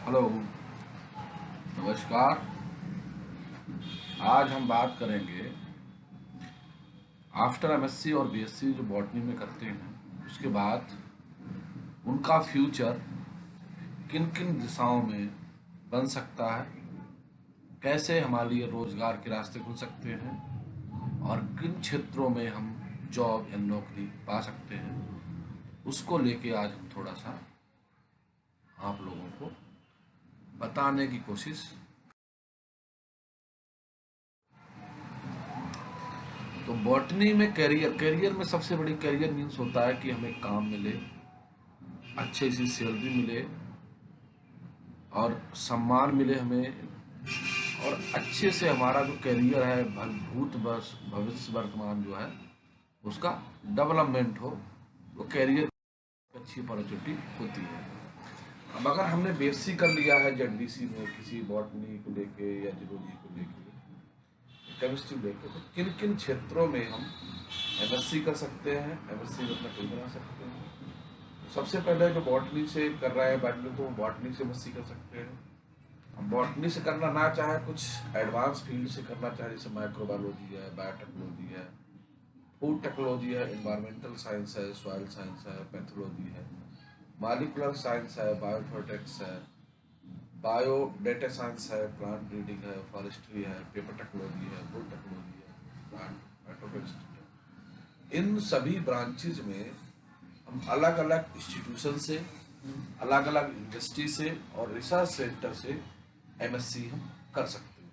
Hello, नमस्कार। आज हम बात करेंगे आफ्टर एमएससी और बीएससी जो बॉटनी में करते हैं उसके बाद उनका फ्यूचर किन किन दिशाओं में बन सकता है, कैसे हमारे लिए रोजगार के रास्ते खुल सकते हैं और किन क्षेत्रों में हम जॉब या नौकरी पा सकते हैं, उसको लेके आज हम थोड़ा सा आप लोगों को बताने की कोशिश। तो बॉटनी में कैरियर कैरियर में सबसे बड़ी कैरियर मीन्स होता है कि हमें काम मिले, अच्छे सी सैलरी मिले और सम्मान मिले हमें, और अच्छे से हमारा जो कैरियर है भूत बस भविष्य वर्तमान जो है उसका डेवलपमेंट हो। वो कैरियर की अच्छी अपॉर्चुनिटी होती है। अब अगर हमने बीएससी कर लिया है जेडबीसी में किसी बॉटनी को लेके या जूलॉजी को लेके, केमिस्ट्री लेके, तो किन किन क्षेत्रों में हम एमएससी कर सकते हैं, एमएससी में अपना करियर बना सकते हैं। तो सबसे पहले जो बॉटनी से कर रहा है बैचलर तो वो बॉटनी से एमएससी कर सकते हैं। हम बॉटनी से करना ना चाहे, कुछ एडवांस फील्ड से करना चाहे, जैसे माइक्रोबायोलॉजी है, बायोटेक्नोलॉजी है, फूड टेक्नोलॉजी है, इन्वायरमेंटल साइंस है, सॉइल साइंस है, पैथोलॉजी है, मॉलिक्यूलर साइंस है, बायोइन्फॉर्मेटिक्स है, बायो डेटा साइंस है, प्लांट ब्रीडिंग है, फॉरेस्ट्री है, पेपर टेक्नोलॉजी है, वुड टेक्नोलॉजी है, प्लांट मेट्रोकेमिस्ट्री है। इन सभी ब्रांचेज में हम अलग अलग इंस्टीट्यूशन से, अलग अलग यूनिवर्सिटी से और रिसर्च सेंटर से एमएससी हम कर सकते हैं।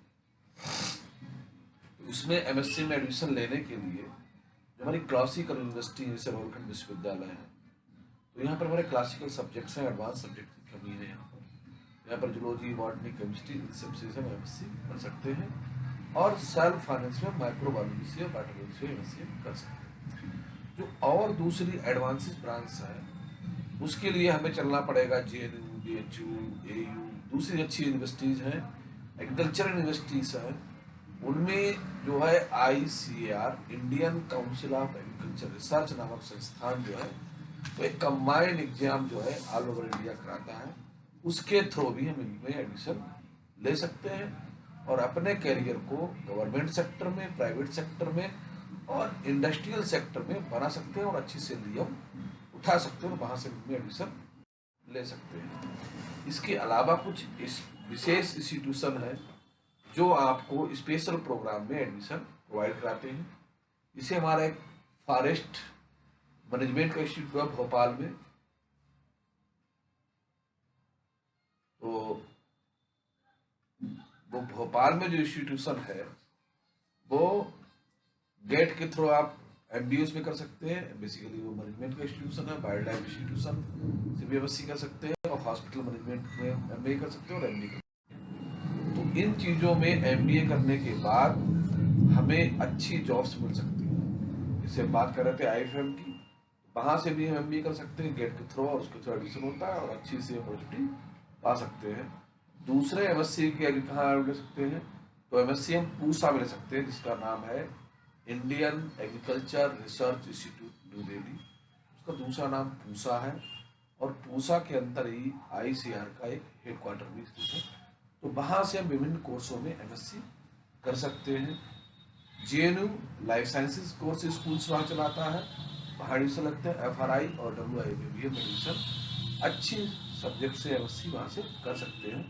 उसमें एमएससी में एडमिशन लेने के लिए जो हमारी क्लासिकल यूनिवर्सिटी जैसे रोलखंड विश्वविद्यालय है, तो यहाँ पर हमारे क्लासिकल सब्जेक्ट्स हैं, एडवांस सब्जेक्ट की कमी है। यहाँ पर जूलॉजी, बॉटनी, केमिस्ट्री, इन सब से हम एमएससी कर सकते हैं और सेल्फ फाइनेंस में माइक्रोबायोलॉजी से और बायोटेक्नोलॉजी से एमएससी कर सकते हैं। जो और दूसरी एडवांसेस ब्रांच है उसके लिए हमें चलना पड़ेगा जेएनयू, बीएचयू, एयू, दूसरी अच्छी यूनिवर्सिटीज़ हैं, एग्रीकल्चर यूनिवर्सिटीज़ हैं, उनमें जो है ICAR, Indian council of agriculture research नामक संस्थान जो है वो एक कंबाइंड एग्जाम जो है ऑल ओवर इंडिया कराता है। उसके थ्रू भी हम इनमें एडमिशन ले सकते हैं और अपने करियर को गवर्नमेंट सेक्टर में, प्राइवेट सेक्टर में और इंडस्ट्रियल सेक्टर में बना सकते हैं और अच्छी सैलरी हम उठा सकते हैं और वहाँ से एडमिशन ले सकते हैं। इसके अलावा कुछ इस विशेष इंस्टीट्यूशन है जो आपको स्पेशल प्रोग्राम में एडमिशन प्रोवाइड कराते हैं। इसे हमारा एक फॉरेस्ट मैनेजमेंट का इंस्टीट्यूट है भोपाल में, तो वो भोपाल में जो इंस्टीट्यूशन है वो गेट के थ्रू आप एमबीए में कर सकते हैं। बेसिकली वो मैनेजमेंट का इंस्टीट्यूशन है, वाइल्ड लाइफ इंस्टीट्यूशन से भी एमएससी कर सकते हैं और हॉस्पिटल मैनेजमेंट में एमबीए कर सकते हैं और एमडी कर सकते हैं। तो इन चीज़ों में एमबीए करने के बाद हमें अच्छी जॉब्स मिल सकती हैं। जैसे बात कर रहे थे आईएफएम की, वहाँ से भी हम एमबीए कर सकते हैं गेट के थ्रू और उसके थ्रू एडमिशन होता है और अच्छी सी अपॉर्चुनिटी पा सकते हैं। दूसरे एमएससी के आगे कहाँ ले सकते हैं, तो एमएससी हम पूसा में ले सकते हैं जिसका नाम है Indian agriculture research institute new Delhi. उसका दूसरा नाम पूसा है और पूसा के अंदर ही आईसीआर का एक हेडक्वार्टर भी स्थित है। तो वहाँ से हम विभिन्न कोर्सों में एमएससी कर सकते हैं। JNU life sciences course schools वहाँ चलाता है, वहाँ एडमिशन लगते हैं। एफआरआई और डब्ल्यूआई में भी हम एडमिशन अच्छी सब्जेक्ट से एमएससी वहाँ से कर सकते हैं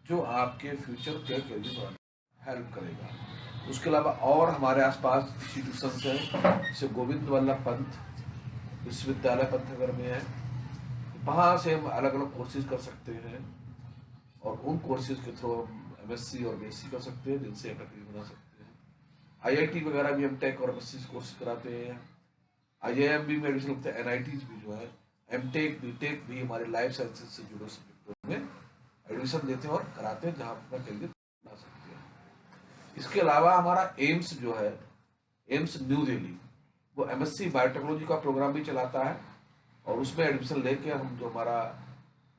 जो आपके फ्यूचर के करियर में हेल्प करेगा। उसके अलावा और हमारे आसपास इंस्टीट्यूशन हैं जैसे गोविंद वल्लभ पंत विश्वविद्यालय पंतनगर में है, वहाँ से हम अलग अलग कोर्सेज कर सकते हैं और उन कोर्सेज के थ्रू हम एमएससी और बीएससी कर सकते हैं जिनसे हम करियर बना सकते हैं। आईआईटी वगैरह भी हम टेक और एमएससी कोर्स कराते हैं। आईआईएम भी में एडमिशन लगता है, एनआईटीज भी जो है एमटेक बीटेक भी हमारे लाइफ साइंसेज से जुड़े सब्जेक्टों में एडमिशन देते हैं और कराते हैं जहाँ अपना करियर बना सकते हैं। इसके अलावा हमारा एम्स जो है, एम्स न्यू दिल्ली, वो एमएससी बायोटेक्नोलॉजी का प्रोग्राम भी चलाता है और उसमें एडमिशन लेके हम जो हमारा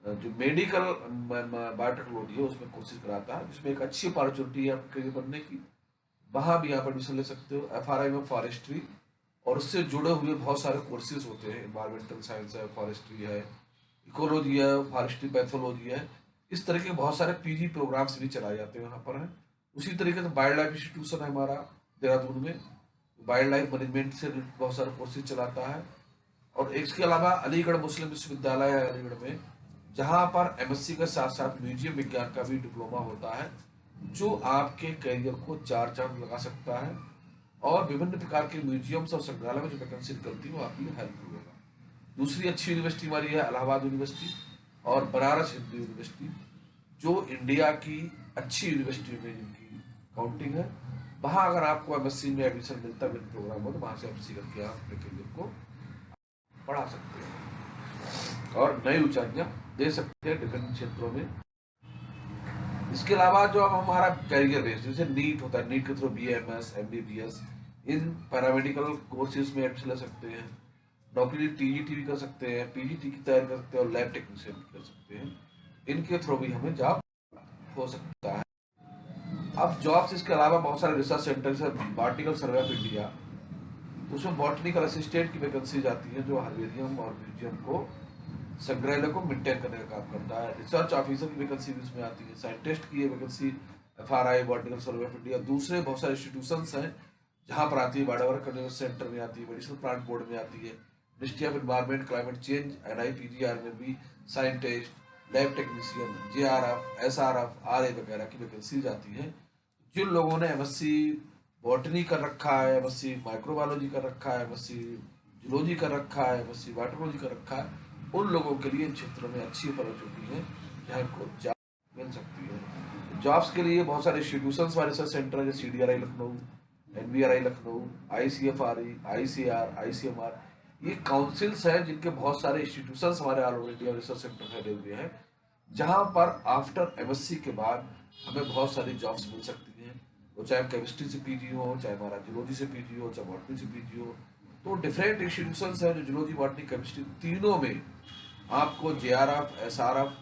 जो मेडिकल बायोटेक्नोलॉजी है उसमें कोर्सेज कराता है जिसमें एक अच्छी अपॉर्चुनिटी है आपके करियर बनने की। वहाँ भी आप एडमिशन ले सकते हो। एफआरआई में फॉरेस्ट्री और उससे जुड़े हुए बहुत सारे कोर्सेज होते हैं, इन्वायरमेंटल साइंस है, फॉरेस्ट्री है, इकोलॉजी है, फॉरेस्ट्री पैथोलॉजी है, इस तरह के बहुत सारे पीजी प्रोग्राम्स भी चलाए जाते हैं यहाँ पर हैं। उसी तरीके से वाइल्ड लाइफ इंस्टीट्यूशन है हमारा देहरादून में, वाइल्ड लाइफ मैनेजमेंट से बहुत सारे कोर्सेज चलाता है। और इसके अलावा अलीगढ़ मुस्लिम विश्वविद्यालय है अलीगढ़ में, जहाँ पर एमएससी के साथ साथ म्यूजियम विज्ञान का भी डिप्लोमा होता है, जो आपके करियर को चार चांद लगा सकता है। और विभिन्न प्रकार के म्यूजियम्स और संग्रहालय में जो वैकेंसी निकलती है वो आपके लिए हेल्प होगा। दूसरी अच्छी यूनिवर्सिटी हमारी है इलाहाबाद यूनिवर्सिटी और बनारस हिंदू यूनिवर्सिटी, जो इंडिया की अच्छी यूनिवर्सिटी में जिनकी काउंटिंग है। वहाँ अगर आपको एमएससी में एडमिशन मिलता है प्रोग्राम हो, तो वहाँ से एमएससी करके आप अपने करियर को बढ़ा सकते हैं और नई ऊंचाइयां दे सकते हैं डिफेंस क्षेत्रों में। इसके अलावा जो अब हमारा करियर बेस, जैसे नीट होता है, नीट के थ्रू बीएमएस एमबीबीएस इन पैरामेडिकल कोर्सेज में एडमिशन ले सकते हैं। नौकरी टीजीटी भी कर सकते हैं, पीजीटी की तैयारी कर सकते हैं और लैब टेक्नीशियन भी कर सकते हैं। इनके थ्रू भी हमें जॉब हो सकता है। अब जॉब्स इसके अलावा बहुत सारे रिसर्च सेंटर है, बॉटनिकल सर्वे ऑफ इंडिया, उसमें बॉटनिकल असिस्टेंट की वैकेंसी आती है, जो हर्बेरियम और म्यूजियम को संग्रहालय को मेंटेन करने का काम करता है। रिसर्च ऑफिसर की वैकेंसी भी उसमें आती है, साइंटिस्ट की vacancy FRI botanical survey of India, दूसरे बहुत सारे इंस्टीट्यूशंस हैं जहाँ पर आती है। बायोडावर सेंटर में आती है, मेडिसिनल प्लांट बोर्ड में आती है, Ministry of Environment Climate Change NIPGR में भी scientist, lab technician, JRF, SRF, RA वगैरह की वैकेंसीज आती है। जिन लोगों ने एमएससी बॉटनी कर रखा है, एमएससी माइक्रोबायोलॉजी कर रखा है, एमएससी जूलॉजी कर रखा है, एमएससी वाटरलॉजी कर रखा है, उन लोगों के लिए इन क्षेत्रों में अच्छी अपॉर्चुनिटी है जहाँ इनको जॉब मिल सकती है। जॉब्स के लिए बहुत सारे इंस्टीट्यूशन हमारे रिसर्च सेंटर है, जैसे CDRI Lucknow, NBRI Lucknow, ICFRE, ICR, ICMR, ये काउंसिल्स हैं जिनके बहुत सारे इंस्टीट्यूशन हमारे all over India research centre फैले हुए हैं, जहाँ पर आफ्टर एमएससी के बाद हमें बहुत सारी जॉब्स मिल सकती हैं। वो चाहे केमिस्ट्री से पीजी हो, चाहे हमारा जूलॉजी से पीजी हो, चाहे बॉटनी से पीजी हो। तो डिफरेंट इंस्टीट्यूशंस हैं जो जूलॉजी, बॉटनी, केमिस्ट्री तीनों में आपको जेआरएफ, एसआरएफ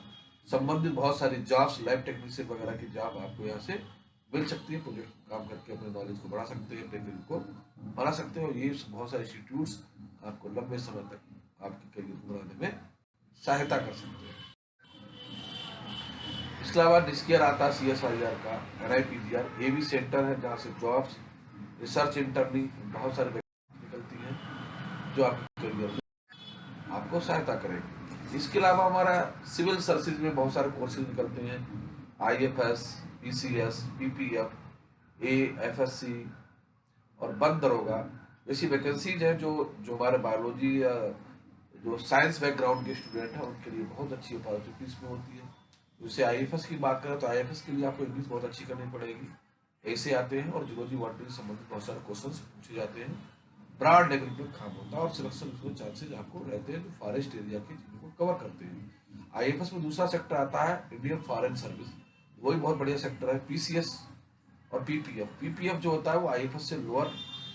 संबंधित बहुत सारी जॉब्स, लैब टेक्नीशियन वगैरह की जॉब आपको यहाँ से मिल सकती है। प्रोजेक्ट काम करके अपने नॉलेज को बढ़ा सकते हैं, अपने फील्ड को बढ़ा सकते हैं, और ये बहुत सारे इंस्टीट्यूट्स आपको लंबे समय तक आपके करियर को बढ़ाने में सहायता कर सकते हैं। इसके अलावा डिस्केयर आता है सीएसआईआर का, एनआईपीजीआर, ये भी सेंटर है जहाँ से जॉब्स, रिसर्च इंटर्नी बहुत सारे निकलती हैं जो आपके करियर में आपको सहायता करेगी। इसके अलावा हमारा सिविल सर्विसेज में बहुत सारे कोर्सेज निकलते हैं, आईएफएस, पीसीएस, पीपीएफ, एएफएससी और वन दरोगा जैसी वैकेंसीज हैं, जो जो हमारे बायोलॉजी या जो साइंस बैकग्राउंड के स्टूडेंट हैं उनके लिए बहुत अच्छी अपॉर्चुनिटीज में होती है। जैसे आईएफएस की बात करें तो आईएफएस के लिए आपको इंग्लिश बहुत अच्छी करनी पड़ेगी, ऐसे आते हैं, और जूलॉजी बॉटनी से संबंधित बहुत सारे क्वेश्चंस पूछे जाते हैं। ब्रॉड लेवल पे काम होता है और सिलेक्शन उसमें चांसेज आपको रहते हैं जो फॉरेस्ट एरिया की चीज़ों को कवर करते हैं। आईएफएस में दूसरा सेक्टर आता है इंडियन फॉरेन सर्विस, वही बहुत बढ़िया सेक्टर है। पीसीएस और पीपीएफ, पीपीएफ जो होता है वो आईएफएस से लोअर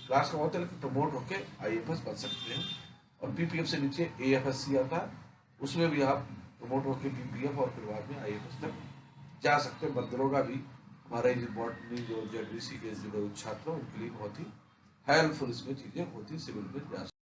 क्लास का होता है, लेकिन प्रमोट होकर आईएफएस बन सकते हैं। और पीपीएफ से नीचे एएफएससी आता है, उसमें भी आप प्रमोट होकर पीपीएफ और फिर बाद में आईएफएस तक जा सकते हैं। बंदरों भी हमारे बॉटनी जो जेडबीसी के जो छात्र हैं उनके लिए बहुत ही हेल्पफुल इसमें चीज़ें होती, सिविल में जा